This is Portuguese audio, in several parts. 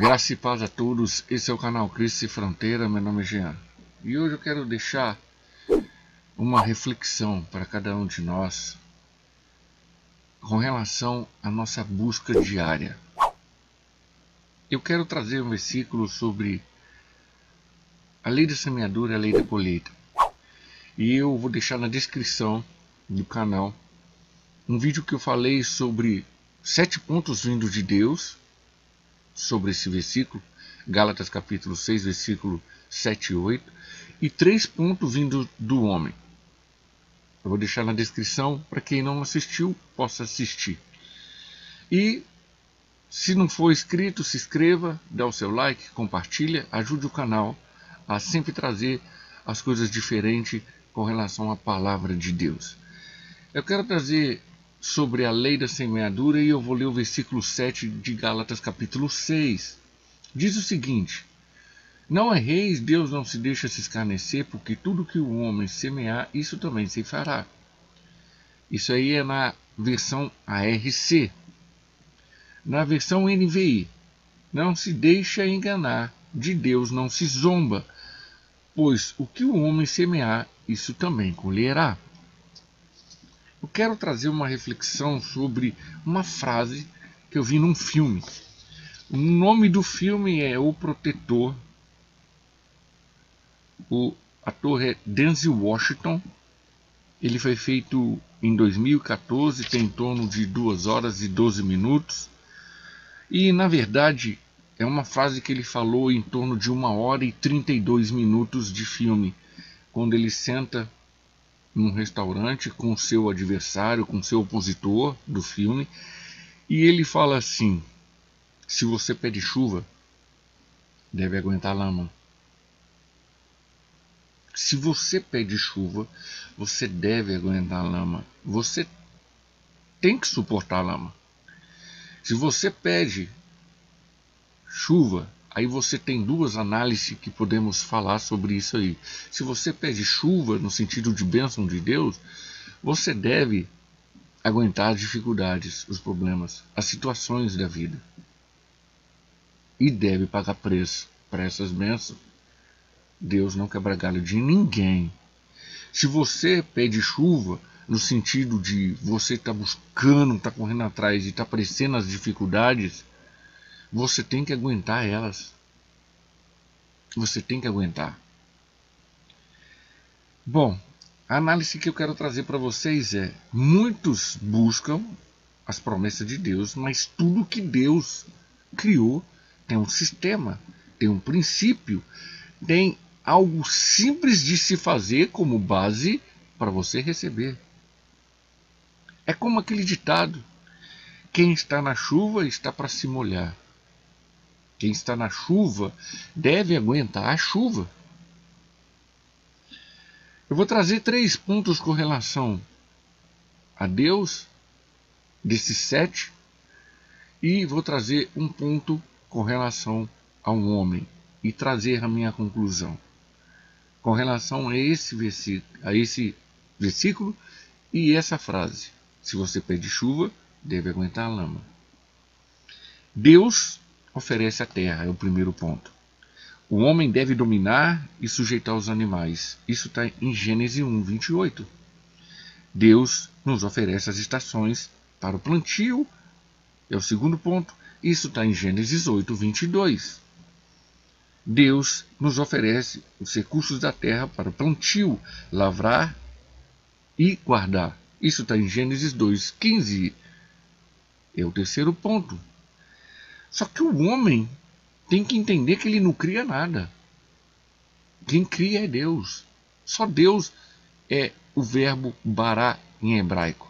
Graça e paz a todos, esse é o canal Cristo Sem Fronteira, meu nome é Jean. E hoje eu quero deixar uma reflexão para cada um de nós com relação à nossa busca diária. Eu quero trazer um versículo sobre a lei da semeadura e a lei da colheita. E eu vou deixar na descrição do canal um vídeo que eu falei sobre 7 pontos vindos de Deus, sobre esse versículo, Gálatas capítulo 6, versículo 7 e 8, e 3 pontos vindos do homem. Eu vou deixar na descrição para quem não assistiu, possa assistir. E se não for inscrito, se inscreva, dá o seu like, compartilha, ajude o canal a sempre trazer as coisas diferentes com relação à palavra de Deus. Eu quero trazer sobre a lei da semeadura e eu vou ler o versículo 7 de Gálatas capítulo 6. Diz o seguinte: não erreis, Deus não se deixa se escarnecer, porque tudo que o homem semear, isso também se fará. Isso aí é na versão ARC. Na versão NVI, não se deixa enganar, de Deus não se zomba, pois o que o homem semear, isso também colherá. Eu quero trazer uma reflexão sobre uma frase que eu vi num filme. O nome do filme é O Protetor. O ator é Denzel Washington. Ele foi feito em 2014, tem em torno de 2 horas e 12 minutos. E na verdade é uma frase que ele falou em torno de 1 hora e 32 minutos de filme, quando ele senta num restaurante com seu adversário, com seu opositor do filme, e ele fala assim: se você pede chuva, deve aguentar lama. Se você pede chuva, você deve aguentar lama. Você tem que suportar lama. Se você pede chuva, aí você tem duas análises que podemos falar sobre isso aí. Se você pede chuva no sentido de bênção de Deus, você deve aguentar as dificuldades, os problemas, as situações da vida. E deve pagar preço para essas bênçãos. Deus não quebra galho de ninguém. Se você pede chuva no sentido de você estar buscando, estar correndo atrás e estar aparecendo as dificuldades, você tem que aguentar elas. Você tem que aguentar. Bom, a análise que eu quero trazer para vocês é: muitos buscam as promessas de Deus, mas tudo que Deus criou tem um sistema, tem um princípio, tem algo simples de se fazer como base para você receber. É como aquele ditado: quem está na chuva está para se molhar. Quem está na chuva deve aguentar a chuva. Eu vou trazer 3 pontos com relação a Deus, desses 7, e vou trazer um ponto com relação ao homem, e trazer a minha conclusão com relação a esse versículo e essa frase: se você pede chuva, deve aguentar a lama. Deus oferece a terra, é o primeiro ponto. O homem deve dominar e sujeitar os animais. Isso está em Gênesis 1, 28. Deus nos oferece as estações para o plantio, é o segundo ponto. Isso está em Gênesis 8, 22. Deus nos oferece os recursos da terra para o plantio, lavrar e guardar. Isso está em Gênesis 2, 15. É o terceiro ponto. Só que o homem tem que entender que ele não cria nada. Quem cria é Deus. Só Deus é o verbo bará em hebraico.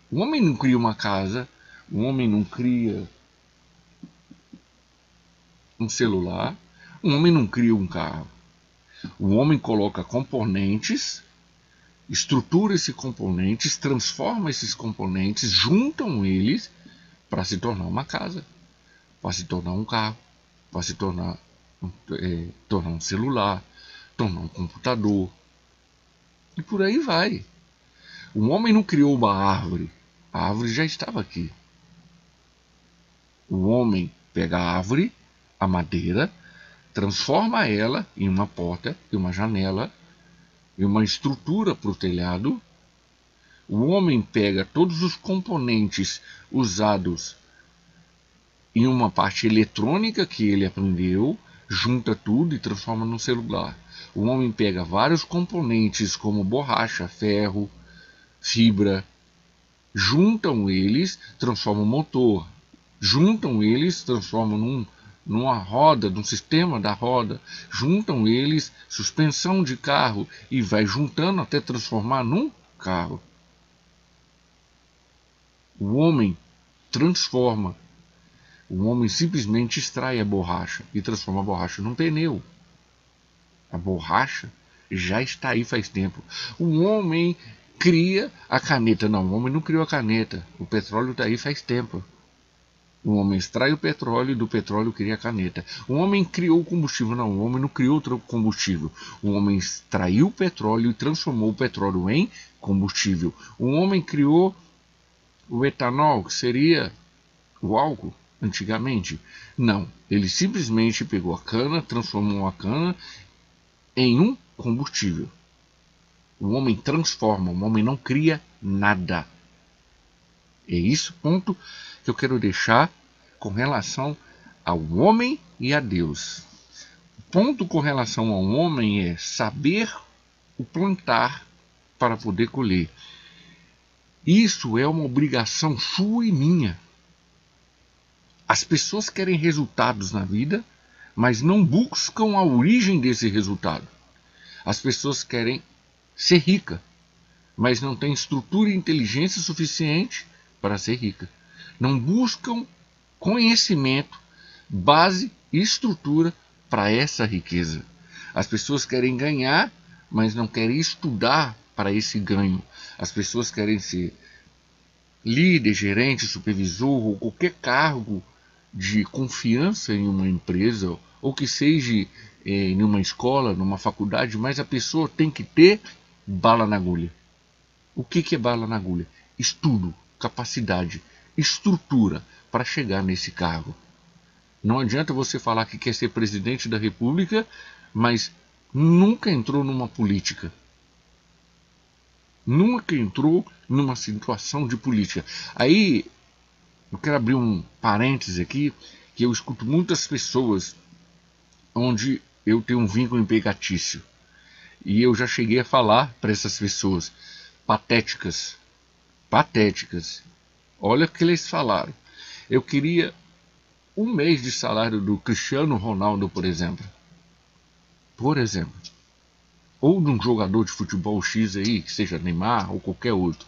O homem não cria uma casa, o homem não cria um celular, o homem não cria um carro. O homem coloca componentes, estrutura esses componentes, transforma esses componentes, juntam eles para se tornar uma casa, para se tornar um carro, para se tornar um celular, tornar um computador. E por aí vai. O homem não criou uma árvore. A árvore já estava aqui. O homem pega a árvore, a madeira, transforma ela em uma porta, em uma janela, em uma estrutura para o telhado. O homem pega todos os componentes usados em uma parte eletrônica que ele aprendeu, junta tudo e transforma num celular. O homem pega vários componentes como borracha, ferro, fibra, juntam eles, transformam motor, juntam eles, transformam numa roda, num sistema da roda, juntam eles, suspensão de carro e vai juntando até transformar num carro. O homem transforma. O homem simplesmente extrai a borracha e transforma a borracha num pneu. A borracha já está aí faz tempo. O homem cria a caneta. Não, o homem não criou a caneta. O petróleo está aí faz tempo. O homem extrai o petróleo e do petróleo cria a caneta. O homem criou o combustível. Não, o homem não criou outro combustível. O homem extraiu o petróleo e transformou o petróleo em combustível. O homem criou o etanol, que seria o álcool, antigamente. Não, ele simplesmente pegou a cana, transformou a cana em um combustível. O homem transforma, o homem não cria nada. É esse ponto que eu quero deixar com relação ao homem e a Deus. O ponto com relação ao homem é saber o plantar para poder colher. Isso é uma obrigação sua e minha. As pessoas querem resultados na vida, mas não buscam a origem desse resultado. As pessoas querem ser rica, mas não têm estrutura e inteligência suficiente para ser rica. Não buscam conhecimento, base e estrutura para essa riqueza. As pessoas querem ganhar, mas não querem estudar para esse ganho. As pessoas querem ser líder, gerente, supervisor ou qualquer cargo de confiança em uma empresa, ou que seja em uma escola, numa faculdade, mas a pessoa tem que ter bala na agulha. O que é bala na agulha? Estudo, capacidade, estrutura para chegar nesse cargo. Não adianta você falar que quer ser presidente da República, mas nunca entrou numa política. Nunca entrou numa situação de política. Aí, eu quero abrir um parêntese aqui, que eu escuto muitas pessoas onde eu tenho um vínculo empregatício. E eu já cheguei a falar para essas pessoas, patéticas. Olha o que eles falaram. Eu queria 1 mês de salário do Cristiano Ronaldo, por exemplo. Ou de um jogador de futebol X aí, que seja Neymar ou qualquer outro.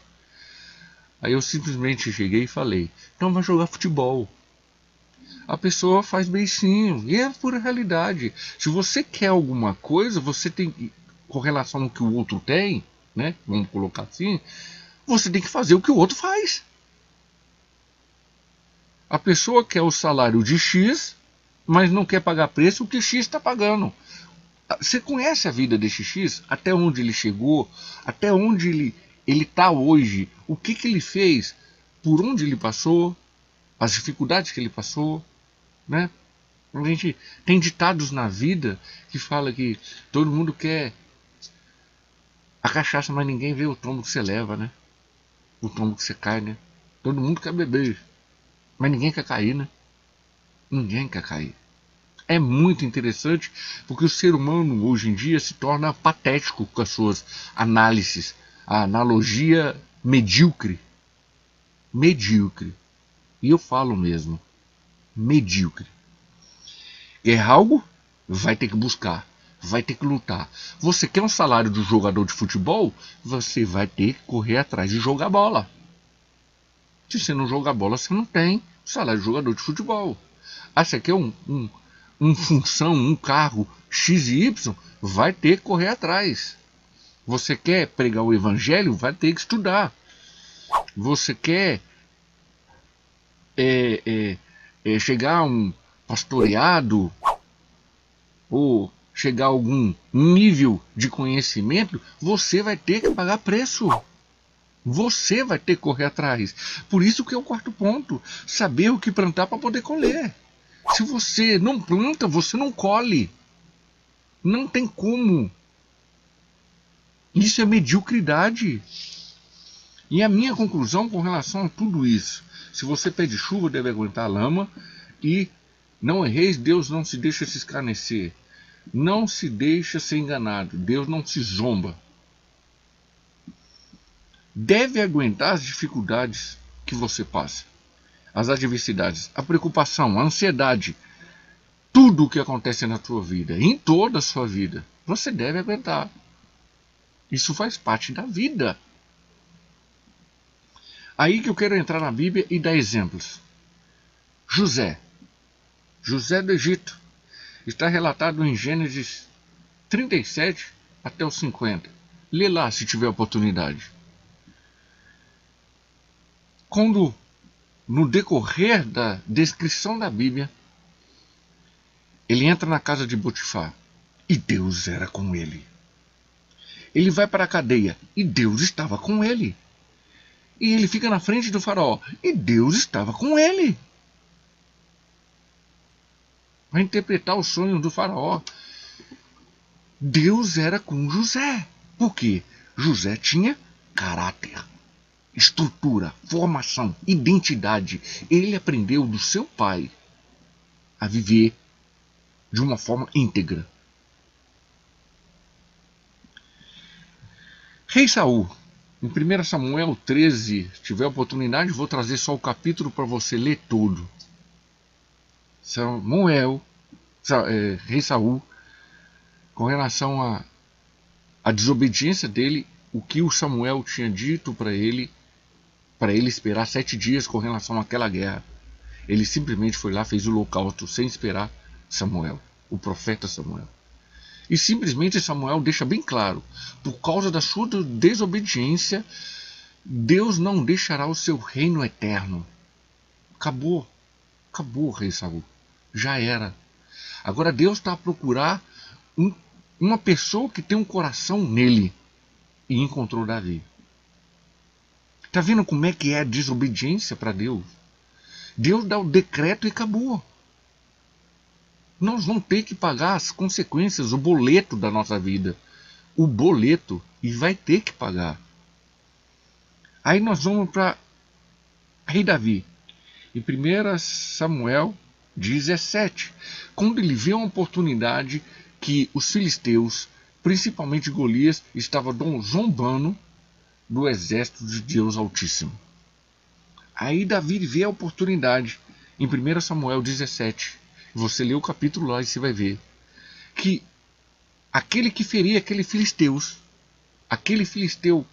Aí eu simplesmente cheguei e falei, então vai jogar futebol. A pessoa faz beicinho, e é pura realidade. Se você quer alguma coisa, você tem que, com relação ao que o outro tem, né? Vamos colocar assim, você tem que fazer o que o outro faz. A pessoa quer o salário de X, mas não quer pagar preço o que X está pagando. Você conhece a vida desse X? Até onde ele chegou? Até onde ele está hoje? O que ele fez? Por onde ele passou? As dificuldades que ele passou? Né? A gente tem ditados na vida que fala que todo mundo quer a cachaça, mas ninguém vê o tombo que você leva, né? O tombo que você cai, né? Todo mundo quer beber, mas ninguém quer cair, né? Ninguém quer cair. É muito interessante porque o ser humano hoje em dia se torna patético com as suas análises. A analogia medíocre. Medíocre. E eu falo mesmo. Medíocre. É algo? Vai ter que buscar. Vai ter que lutar. Você quer um salário de jogador de futebol? Você vai ter que correr atrás de jogar bola. Se você não jogar bola, você não tem salário de jogador de futebol. Ah, você quer um função, um cargo X e Y? Vai ter que correr atrás. Você quer pregar o evangelho? Vai ter que estudar. Você quer chegar a um pastoreado ou chegar a algum nível de conhecimento? Você vai ter que pagar preço. Você vai ter que correr atrás. Por isso que é o quarto ponto. Saber o que plantar para poder colher. Se você não planta, você não colhe. Não tem como. Isso é mediocridade. E a minha conclusão com relação a tudo isso. Se você pede chuva, deve aguentar a lama. E não erreis, Deus não se deixa se escarnecer. Não se deixa ser enganado. Deus não se zomba. Deve aguentar as dificuldades que você passa. As adversidades, a preocupação, a ansiedade. Tudo o que acontece na sua vida, em toda a sua vida, você deve aguentar. Isso faz parte da vida. Aí que eu quero entrar na Bíblia e dar exemplos. José do Egito, está relatado em Gênesis 37 até os 50. Lê lá se tiver oportunidade. Quando, no decorrer da descrição da Bíblia, ele entra na casa de Potifar e Deus era com ele. Ele vai para a cadeia e Deus estava com ele. E ele fica na frente do faraó e Deus estava com ele. Vai interpretar o sonho do faraó. Deus era com José. Por quê? José tinha caráter, estrutura, formação, identidade. Ele aprendeu do seu pai a viver de uma forma íntegra. Rei Saul, em 1 Samuel 13, se tiver oportunidade, vou trazer só o capítulo para você ler todo. Rei Saul, com relação à desobediência dele, o que o Samuel tinha dito para ele esperar 7 dias com relação àquela guerra. Ele simplesmente foi lá, fez o holocausto sem esperar Samuel, o profeta Samuel. E simplesmente Samuel deixa bem claro, por causa da sua desobediência, Deus não deixará o seu reino eterno. Acabou, rei Saul. Já era. Agora Deus está a procurar uma pessoa que tem um coração nele. E encontrou Davi. Está vendo como é que é a desobediência para Deus? Deus dá o decreto e acabou. Nós vamos ter que pagar as consequências, o boleto da nossa vida. O boleto, e vai ter que pagar. Aí nós vamos para rei Davi. Em 1 Samuel 17. Quando ele vê uma oportunidade que os filisteus, principalmente Golias, estavam zombando do exército de Deus Altíssimo. Aí Davi vê a oportunidade em 1 Samuel 17. Você lê o capítulo lá e você vai ver que aquele que feria aquele filisteu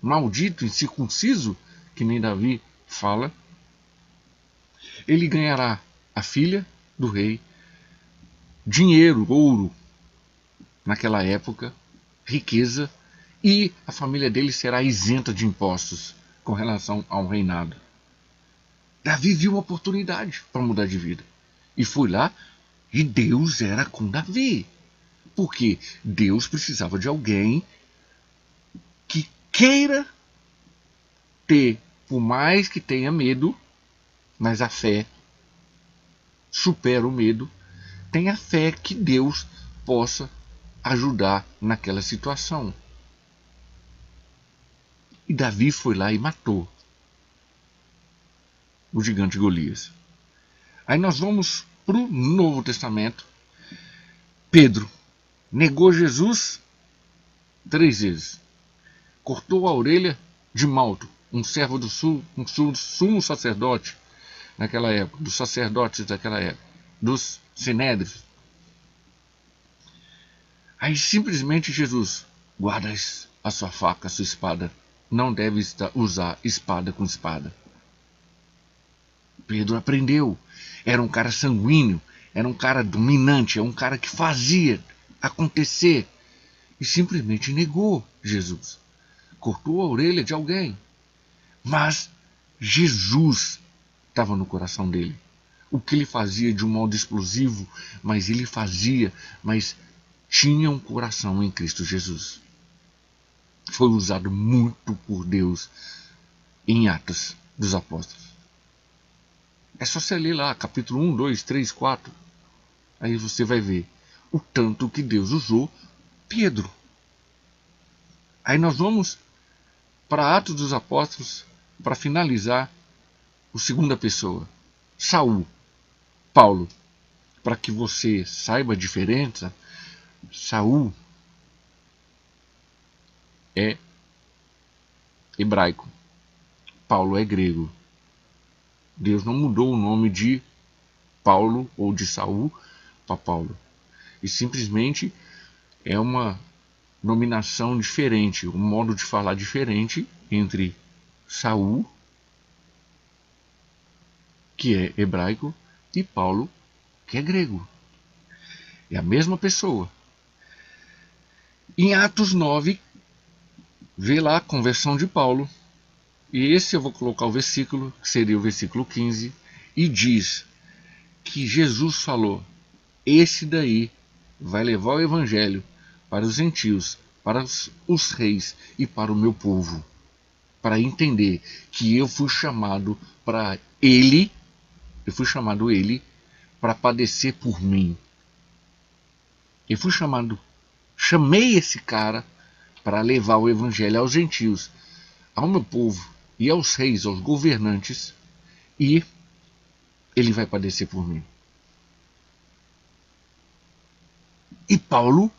maldito, incircunciso, que nem Davi fala, ele ganhará a filha do rei, dinheiro, ouro, naquela época, riqueza, e a família dele será isenta de impostos com relação ao reinado. Davi viu uma oportunidade para mudar de vida. E foi lá, e Deus era com Davi. Porque Deus precisava de alguém que queira ter, por mais que tenha medo, mas a fé supera o medo, tenha fé que Deus possa ajudar naquela situação. E Davi foi lá e matou o gigante Golias. Aí nós vamos para o Novo Testamento. Pedro negou Jesus 3 vezes. Cortou a orelha de Malto, um servo do sumo sacerdote naquela época, dos sacerdotes daquela época, dos sinédrios. Aí simplesmente Jesus, guarda a sua faca, a sua espada. Não deve usar espada com espada. Pedro aprendeu. Era um cara sanguíneo, era um cara dominante, era um cara que fazia acontecer. E simplesmente negou Jesus. Cortou a orelha de alguém. Mas Jesus estava no coração dele. O que ele fazia de um modo explosivo, mas tinha um coração em Cristo Jesus. foi usado muito por Deus em Atos dos Apóstolos. É só você ler lá, capítulo 1, 2, 3, 4. Aí você vai ver o tanto que Deus usou Pedro. Aí nós vamos para Atos dos Apóstolos para finalizar o segunda pessoa, Saul, Paulo. Para que você saiba a diferença, Saul é hebraico, Paulo é grego. Deus não mudou o nome de Paulo ou de Saul para Paulo. E simplesmente é uma nominação diferente, um modo de falar diferente entre Saul, que é hebraico, e Paulo, que é grego. É a mesma pessoa. Em Atos 9, vê lá a conversão de Paulo. E esse eu vou colocar o versículo, que seria o versículo 15, e diz que Jesus falou: esse daí vai levar o evangelho para os gentios, para os reis e para o meu povo, para entender que eu fui chamado para ele, para padecer por mim. Eu fui chamei esse cara para levar o evangelho aos gentios, ao meu povo e aos reis, aos governantes, e ele vai padecer por mim. E Paulo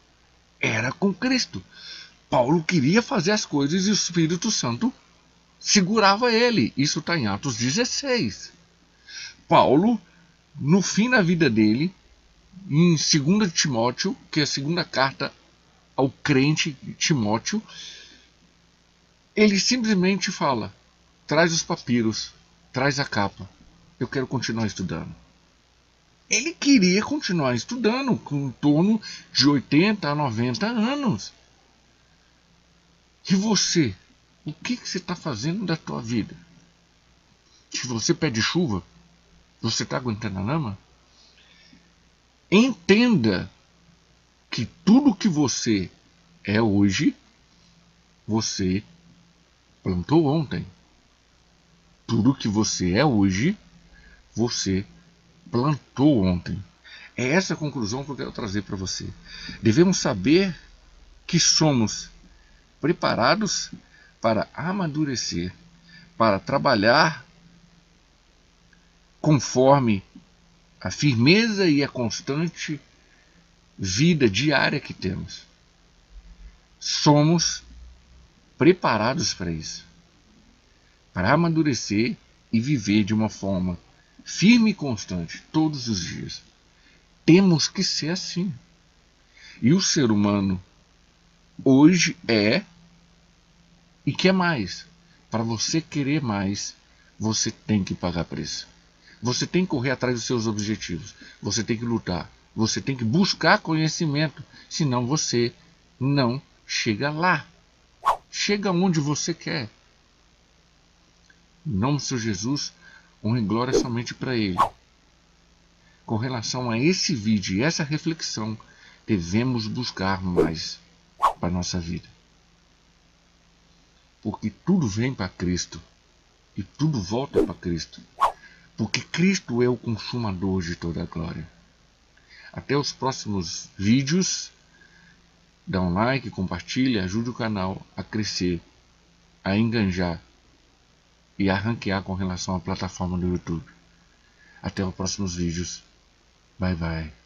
era com Cristo. Paulo queria fazer as coisas e o Espírito Santo segurava ele. Isso está em Atos 16. Paulo, no fim da vida dele, em 2 Timóteo, que é a segunda carta ao crente Timóteo, ele simplesmente fala: traz os papiros, traz a capa, eu quero continuar estudando. Ele queria continuar estudando com em torno de 80 a 90 anos. E você? O que você está fazendo da tua vida? Se você pede chuva, você está aguentando a lama? Entenda que tudo que você é hoje, você plantou ontem. Tudo que você é hoje, você plantou ontem. É essa a conclusão que eu quero trazer para você. Devemos saber que somos preparados para amadurecer, para trabalhar conforme a firmeza e a constante vida diária que temos. Somos preparados para isso, para amadurecer e viver de uma forma firme e constante todos os dias. Temos que ser assim. E o ser humano hoje é e quer mais. Para você querer mais, você tem que pagar preço. Você tem que correr atrás dos seus objetivos. Você tem que lutar. Você tem que buscar conhecimento. Senão você não chega lá. Chega onde você quer. Em nome do Senhor Jesus, honra e glória somente para Ele. Com relação a esse vídeo e essa reflexão, devemos buscar mais para a nossa vida. Porque tudo vem para Cristo. E tudo volta para Cristo. Porque Cristo é o consumador de toda a glória. Até os próximos vídeos. Dá um like, compartilha, ajude o canal a crescer, a enganjar e a ranquear com relação à plataforma do YouTube. Até os próximos vídeos. Bye bye.